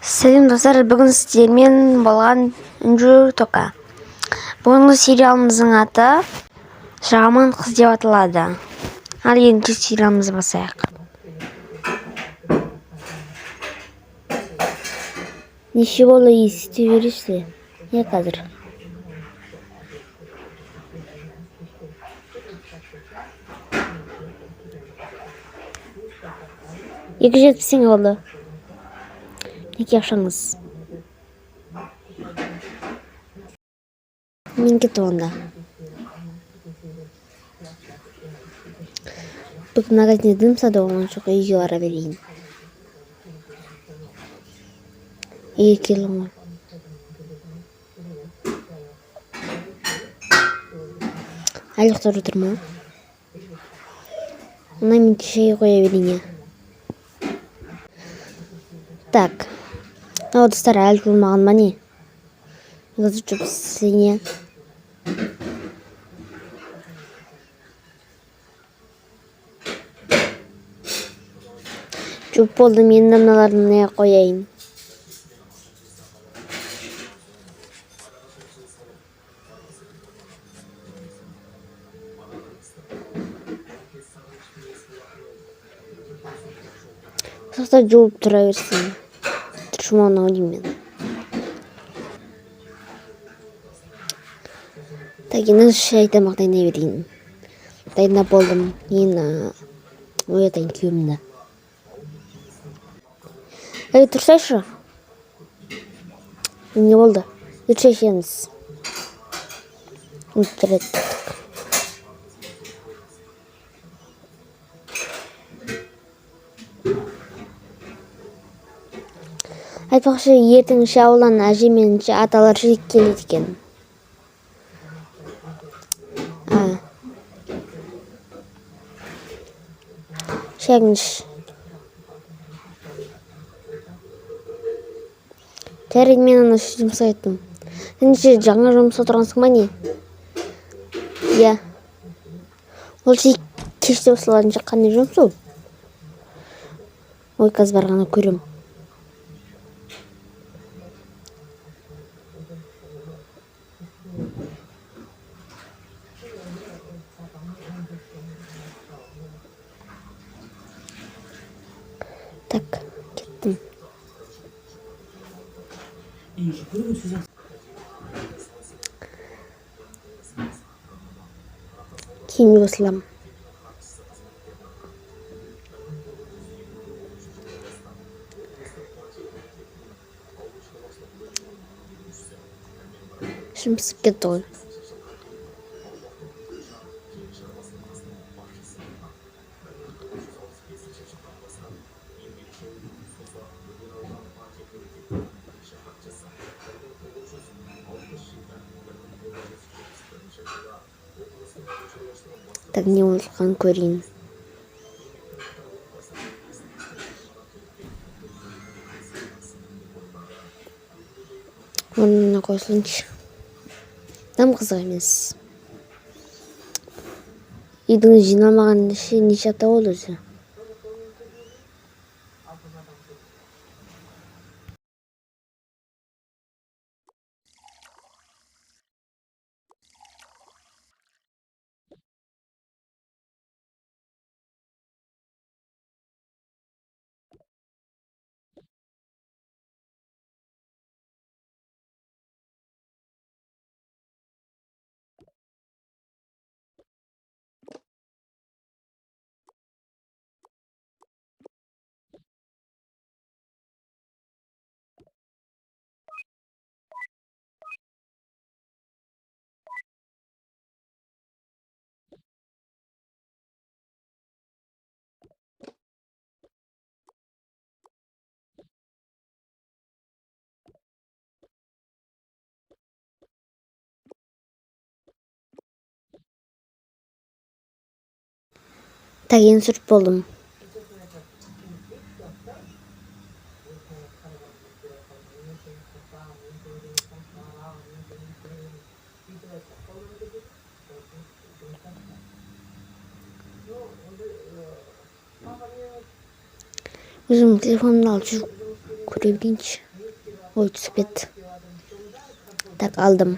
Сәлем достар, бүгін сіздермен болған Үнжу Тока. Бүгінгі сериалымыздың аты Жаман қыз деп аталады. Ал енді сериалымызды бастайық. Неше болды ести бересіз? Не қазір? Екі жетпісің болды. Неке ақшаңыз? Мен кетіп онда. Бүгін магазинде дым сауда болған жоқ, үйге бара берейін. Үйге келдім ғой. Әлі ұйықтап жатыр ма? Онда мен шай қоя берейін. Так. Достар, әлі болмаған ба не? Қазір жұп сіне. Жұп болды, мен мыналарын не қояйын. Сақта жуып тұра берсін. Тұршымауына ойдым мен. Так, енді шай тамақ дайындай берейін. Дайындап болдым. Мен оятайын күйеуімді. Тұрсайшы. Не болды? Шай ішеміз. Тұреттік. Айтпақшы, ертең ауылдан әже мен аталар жиі келеді екен. Шайыңыз. Тәрек мен ана жұмыс айттым. Сен жаңа жұмыс отырғансың ба не? Иә. Ол кеште осыларын қандай жұмыс ол? Ой, қазір барғаны көрем. Так, кеттім. Кейін осылам. Жұмсып кетті ғой. Так, не olған көрейін. Оны қойсылыншы. Там қызық емес. Үйдің жиналмаған неше апта болды өзі. Тәген сүріп болдым. Өзім телефонымды алып жүріп көре берейінші. ой түсіп кетті. Так, алдым.